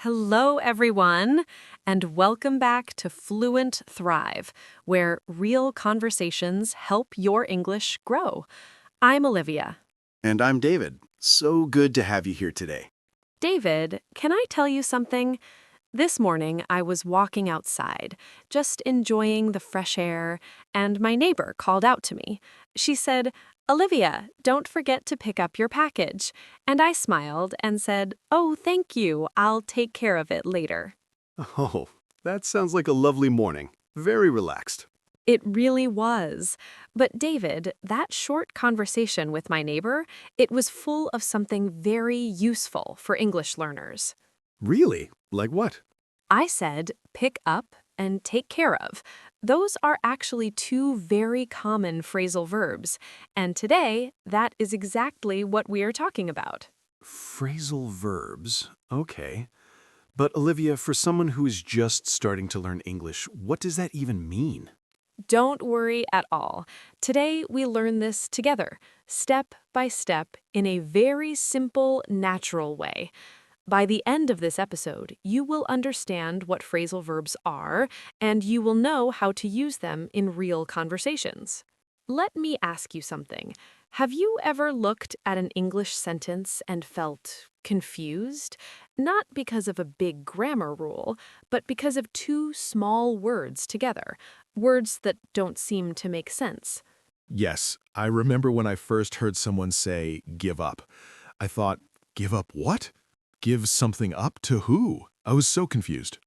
Hello, everyone, and welcome back to Fluent Thrive, where real conversations help your English grow. I'm Olivia. And I'm David. So good to have you here today. David, can I tell you something? This morning, I was walking outside, just enjoying the fresh air, and my neighbor called out to me. She said, "Olivia, don't forget to pick up your package." And I smiled and said, "Oh, thank you. I'll take care of it later." Oh, that sounds like a lovely morning. Very relaxed. It really was. But David, that short conversation with my neighbor, it was full of something very useful for English learners. Really? Like what? I said pick up and take care of. Those are actually two very common phrasal verbs, and today that is exactly what we are talking about. Phrasal verbs. Okay. But Olivia, for someone who is just starting to learn English, what does that even mean? Don't worry at all. Today we learn this together, step by step, in a very simple, natural way. By the end of this episode, you will understand what phrasal verbs are, and you will know how to use them in real conversations. Let me ask you something. Have you ever looked at an English sentence and felt confused? Not because of a big grammar rule, but because of two small words together, words that don't seem to make sense. Yes, I remember when I first heard someone say, give up. I thought, give up what? Give something up to who? I was so confused.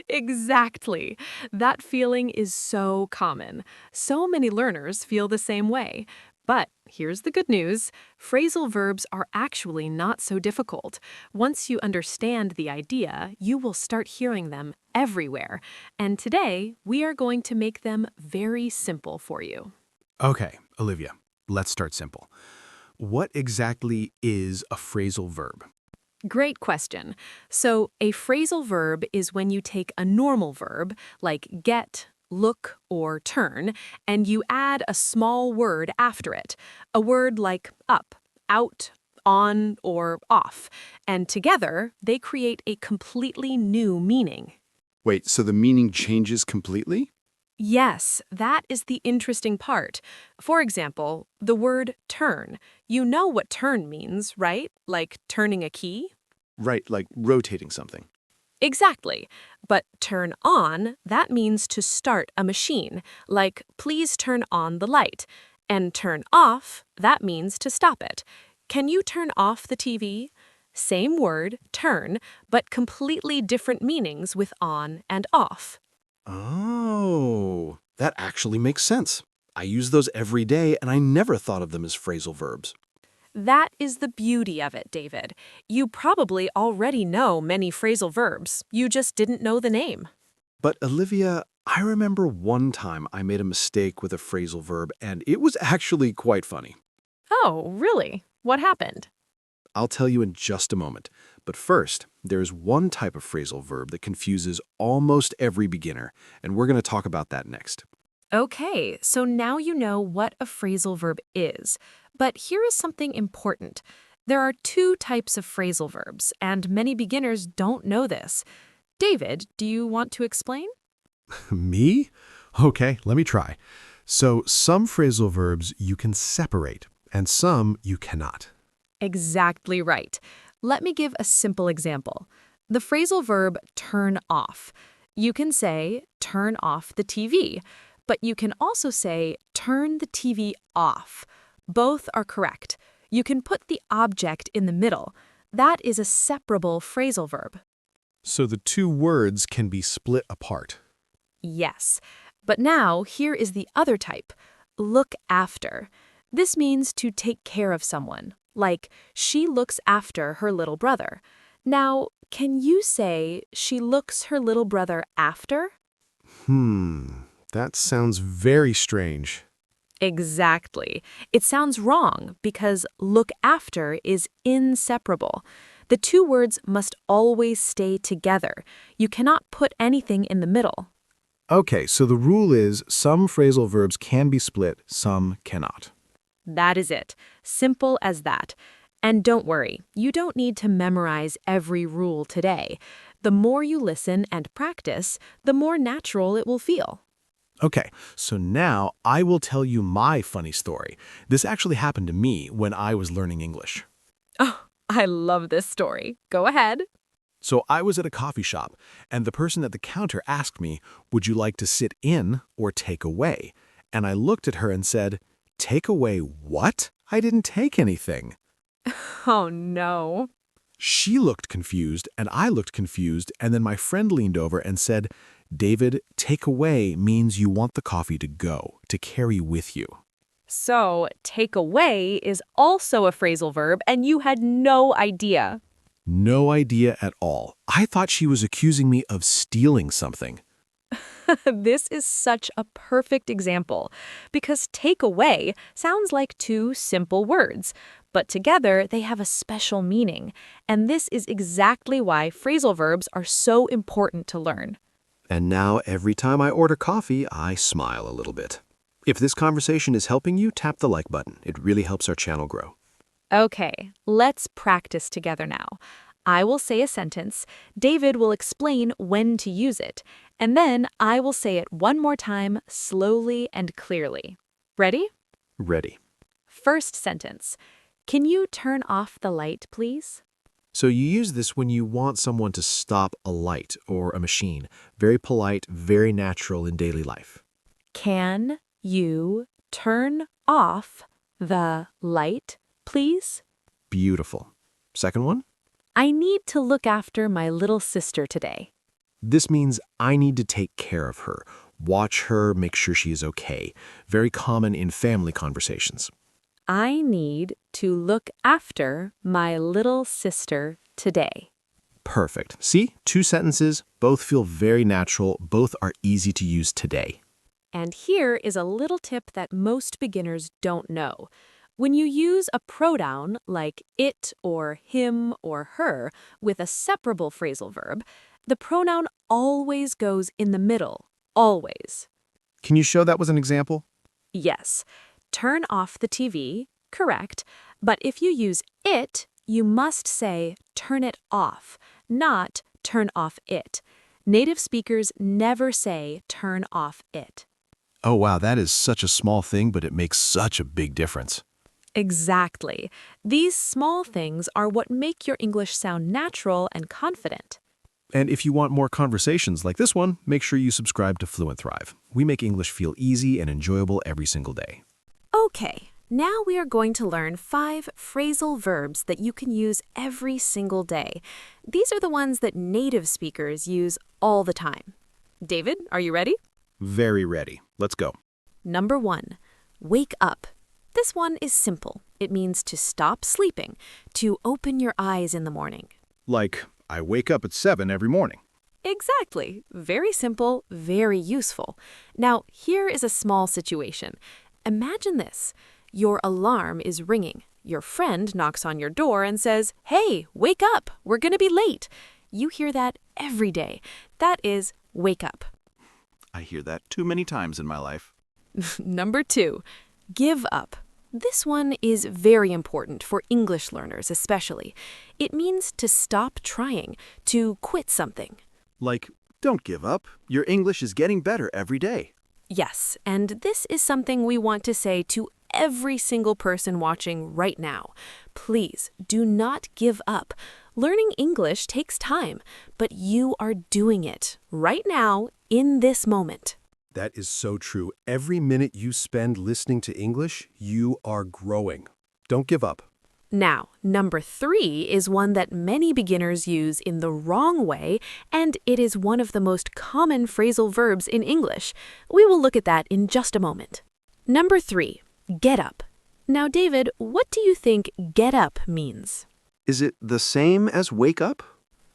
Exactly. That feeling is so common. So many learners feel the same way. But here's the good news. Phrasal verbs are actually not so difficult. Once you understand the idea, you will start hearing them everywhere. And today, we are going to make them very simple for you. Okay, Olivia, let's start simple. What exactly is a phrasal verb? Great question. So, a phrasal verb is when you take a normal verb, like get, look, or turn, and you add a small word after it, a word like up, out, on, or off, and together they create a completely new meaning. Wait, so the meaning changes completely? Yes, that is the interesting part. For example, the word turn. You know what turn means, right? Like turning a key? Right, like rotating something. Exactly. But turn on, that means to start a machine, like please turn on the light. And turn off, that means to stop it. Can you turn off the TV? Same word, turn, but completely different meanings with on and off. Oh, that actually makes sense. I use those every day, and I never thought of them as phrasal verbs. That is the beauty of it, David. You probably already know many phrasal verbs. You just didn't know the name. But Olivia, I remember one time I made a mistake with a phrasal verb, and it was actually quite funny. Oh, really? What happened? I'll tell you in just a moment. But first, there's one type of phrasal verb that confuses almost every beginner, and we're going to talk about that next. Okay, so now you know what a phrasal verb is. But here is something important. There are two types of phrasal verbs, and many beginners don't know this. David, do you want to explain? Me? Okay, let me try. So some phrasal verbs you can separate, and some you cannot. Exactly right. Let me give a simple example. The phrasal verb turn off. You can say turn off the TV, but you can also say turn the TV off. Both are correct. You can put the object in the middle. That is a separable phrasal verb. So the two words can be split apart. Yes. But now here is the other type. Look after. This means to take care of someone. Like, she looks after her little brother. Now, can you say she looks her little brother after? That sounds very strange. Exactly. It sounds wrong because look after is inseparable. The two words must always stay together. You cannot put anything in the middle. Okay, so the rule is some phrasal verbs can be split, some cannot. That is it. Simple as that. And don't worry, you don't need to memorize every rule today. The more you listen and practice, the more natural it will feel. Okay, so now I will tell you my funny story. This actually happened to me when I was learning English. Oh, I love this story. Go ahead. So I was at a coffee shop, and the person at the counter asked me, "Would you like to sit in or take away?" And I looked at her and said, "Take away what? I didn't take anything." Oh no. She looked confused, and I looked confused, and then my friend leaned over and said, "David, take away means you want the coffee to go, to carry with you." So, take away is also a phrasal verb, and you had no idea. No idea at all. I thought she was accusing me of stealing something. This is such a perfect example because take away sounds like two simple words, but together they have a special meaning. And this is exactly why phrasal verbs are so important to learn. And now every time I order coffee, I smile a little bit. If this conversation is helping you, tap the like button. It really helps our channel grow. Okay, let's practice together now. I will say a sentence, David will explain when to use it, and then I will say it one more time slowly and clearly. Ready? Ready. First sentence. Can you turn off the light, please? So you use this when you want someone to stop a light or a machine. Very polite, very natural in daily life. Can you turn off the light, please? Beautiful. Second one? I need to look after my little sister today. This means I need to take care of her, watch her, make sure she is okay. Very common in family conversations. I need to look after my little sister today. Perfect. See, 2 sentences, both feel very natural, both are easy to use today. And here is a little tip that most beginners don't know. When you use a pronoun like it or him or her with a separable phrasal verb, the pronoun always goes in the middle, always. Can you show that with an example? Yes, turn off the TV, correct, but if you use it, you must say turn it off, not turn off it. Native speakers never say turn off it. Oh wow, that is such a small thing, but it makes such a big difference. Exactly. These small things are what make your English sound natural and confident. And if you want more conversations like this one, make sure you subscribe to Fluent Thrive. We make English feel easy and enjoyable every single day. Okay, now we are going to learn 5 phrasal verbs that you can use every single day. These are the ones that native speakers use all the time. David, are you ready? Very ready. Let's go. Number 1, wake up. This one is simple. It means to stop sleeping, to open your eyes in the morning. Like, I wake up at 7 every morning. Exactly. Very simple, very useful. Now, here is a small situation. Imagine this. Your alarm is ringing. Your friend knocks on your door and says, "Hey, wake up. We're going to be late." You hear that every day. That is wake up. I hear that too many times in my life. Number 2, give up. This one is very important for English learners especially. It means to stop trying, to quit something. Like, don't give up. Your English is getting better every day. Yes, and this is something we want to say to every single person watching right now. Please do not give up. Learning English takes time, but you are doing it right now in this moment. That is so true. Every minute you spend listening to English, you are growing. Don't give up. Now, number 3 is one that many beginners use in the wrong way, and it is one of the most common phrasal verbs in English. We will look at that in just a moment. Number 3, get up. Now, David, what do you think get up means? Is it the same as wake up?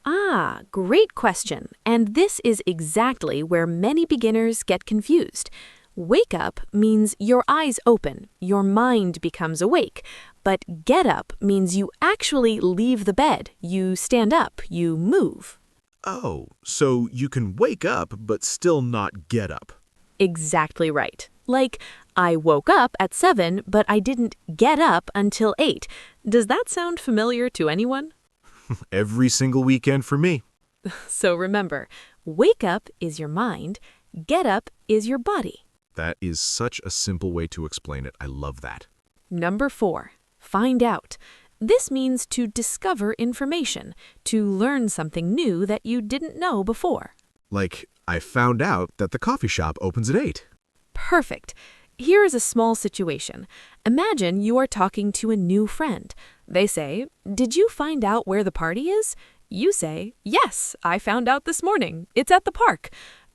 Ah, great question. And this is exactly where many beginners get confused. Wake up means your eyes open, your mind becomes awake. But get up means you actually leave the bed, you stand up, you move. Oh, so you can wake up but still not get up. Exactly right. Like, I woke up at 7, but I didn't get up until 8. Does that sound familiar to anyone? Every single weekend for me. So remember, wake up is your mind, get up is your body. That is such a simple way to explain it. I love that. Number 4, find out. This means to discover information, to learn something new that you didn't know before. Like, I found out that the coffee shop opens at 8. Perfect. Here is a small situation. Imagine you are talking to a new friend. They say, "Did you find out where the party is?" You say, "Yes, I found out this morning. It's at the park."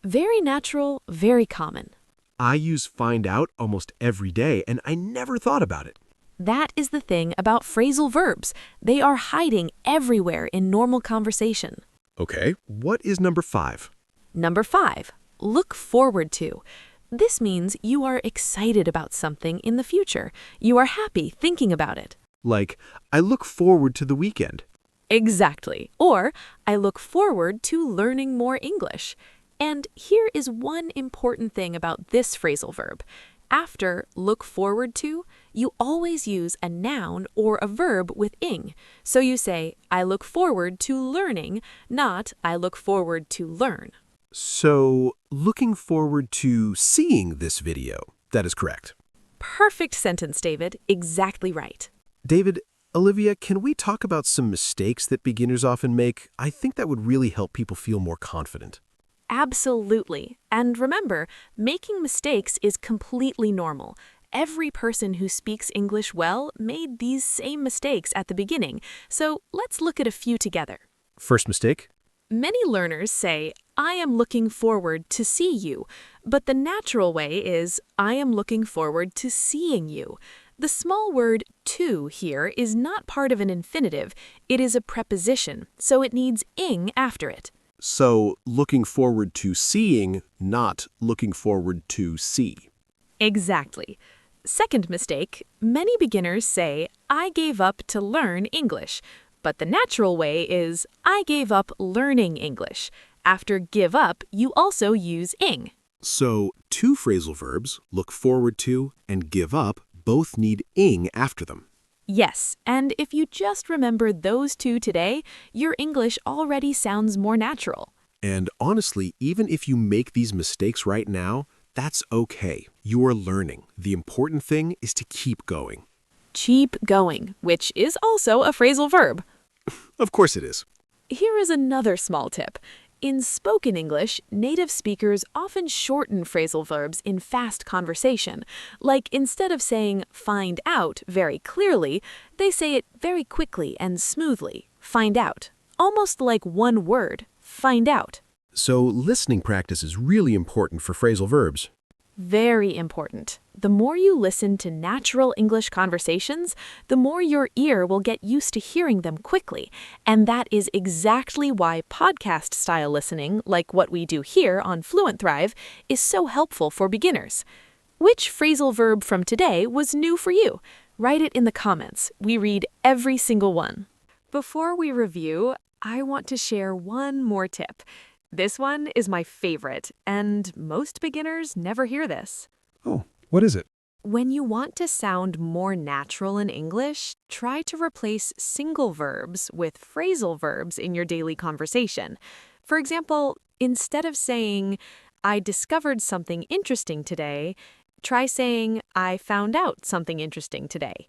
Very natural, very common. I use find out almost every day, and I never thought about it. That is the thing about phrasal verbs. They are hiding everywhere in normal conversation. Okay, what is number 5? Number 5, look forward to. This means you are excited about something in the future. You are happy thinking about it. Like, I look forward to the weekend. Exactly. Or, I look forward to learning more English. And here is one important thing about this phrasal verb. After look forward to, you always use a noun or a verb with ing. So you say, I look forward to learning, not I look forward to learn. So, looking forward to seeing this video. That is correct. Perfect sentence, David. Exactly right. David, Olivia, can we talk about some mistakes that beginners often make? I think that would really help people feel more confident. Absolutely. And remember, making mistakes is completely normal. Every person who speaks English well made these same mistakes at the beginning. So let's look at a few together. First mistake? Many learners say, I am looking forward to see you, but the natural way is, I am looking forward to seeing you. The small word to here is not part of an infinitive. It is a preposition, so it needs ing after it. So, looking forward to seeing, not looking forward to see. Exactly. Second mistake, many beginners say, I gave up to learn English. But the natural way is, I gave up learning English. After give up, you also use ing. So, two phrasal verbs, look forward to and give up, both need ing after them. Yes, and if you just remember those two today, your English already sounds more natural. And honestly, even if you make these mistakes right now, that's okay. You are learning. The important thing is to keep going. Keep going, which is also a phrasal verb. Of course it is. Here is another small tip. In spoken English, native speakers often shorten phrasal verbs in fast conversation. Like instead of saying find out very clearly, they say it very quickly and smoothly. Find out. Almost like one word. Find out. So listening practice is really important for phrasal verbs. Very important. The more you listen to natural English conversations, the more your ear will get used to hearing them quickly. And that is exactly why podcast-style listening, like what we do here on Fluent Thrive, is so helpful for beginners. Which phrasal verb from today was new for you? Write it in the comments. We read every single one. Before we review, I want to share one more tip. This one is my favorite, and most beginners never hear this. Oh, what is it? When you want to sound more natural in English, try to replace single verbs with phrasal verbs in your daily conversation. For example, instead of saying, I discovered something interesting today, try saying, I found out something interesting today.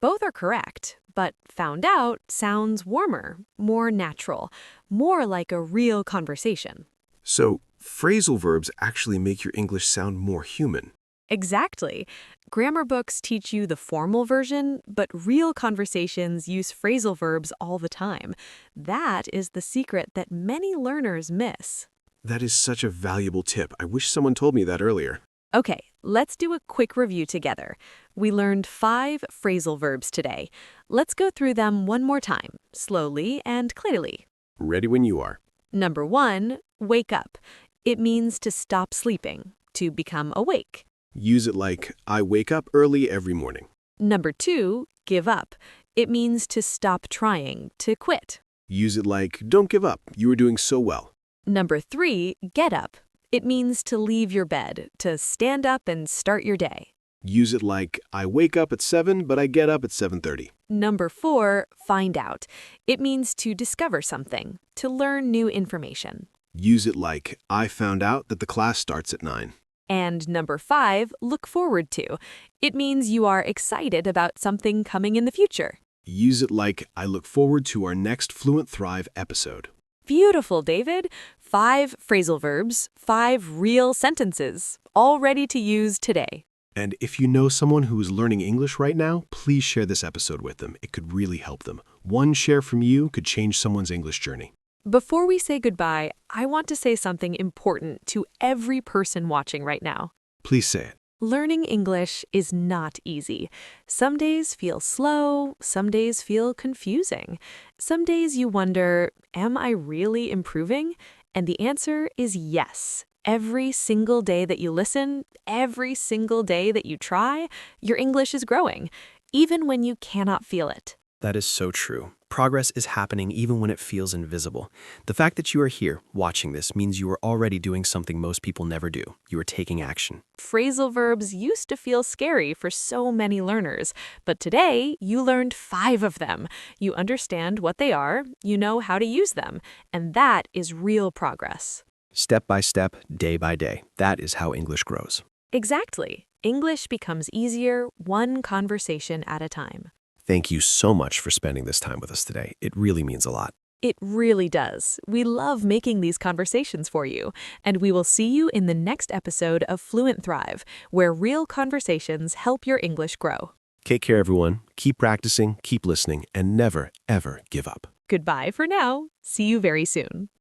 Both are correct, but found out sounds warmer, more natural, more like a real conversation. So, phrasal verbs actually make your English sound more human. Exactly. Grammar books teach you the formal version, but real conversations use phrasal verbs all the time. That is the secret that many learners miss. That is such a valuable tip. I wish someone told me that earlier. Okay, let's do a quick review together. We learned 5 phrasal verbs today. Let's go through them one more time, slowly and clearly. Ready when you are. Number 1, wake up. It means to stop sleeping, to become awake. Use it like, I wake up early every morning. Number 2, give up. It means to stop trying, to quit. Use it like, don't give up. You are doing so well. Number 3, get up. It means to leave your bed, to stand up and start your day. Use it like, I wake up at 7, but I get up at 7:30. Number 4, find out. It means to discover something, to learn new information. Use it like, I found out that the class starts at 9. And number 5, look forward to. It means you are excited about something coming in the future. Use it like, I look forward to our next Fluent Thrive episode. Beautiful, David. 5 phrasal verbs, 5 real sentences, all ready to use today. And if you know someone who is learning English right now, please share this episode with them. It could really help them. One share from you could change someone's English journey. Before we say goodbye, I want to say something important to every person watching right now. Please say it. Learning English is not easy. Some days feel slow, some days feel confusing. Some days you wonder, am I really improving? And the answer is yes. Every single day that you listen, every single day that you try, your English is growing, even when you cannot feel it. That is so true. Progress is happening even when it feels invisible. The fact that you are here watching this means you are already doing something most people never do. You are taking action. Phrasal verbs used to feel scary for so many learners, but today you learned 5 of them. You understand what they are, you know how to use them, and that is real progress. Step by step, day by day. That is how English grows. Exactly. English becomes easier, one conversation at a time. Thank you so much for spending this time with us today. It really means a lot. It really does. We love making these conversations for you, and we will see you in the next episode of Fluent Thrive, where real conversations help your English grow. Take care, everyone. Keep practicing, keep listening, and never, ever give up. Goodbye for now. See you very soon.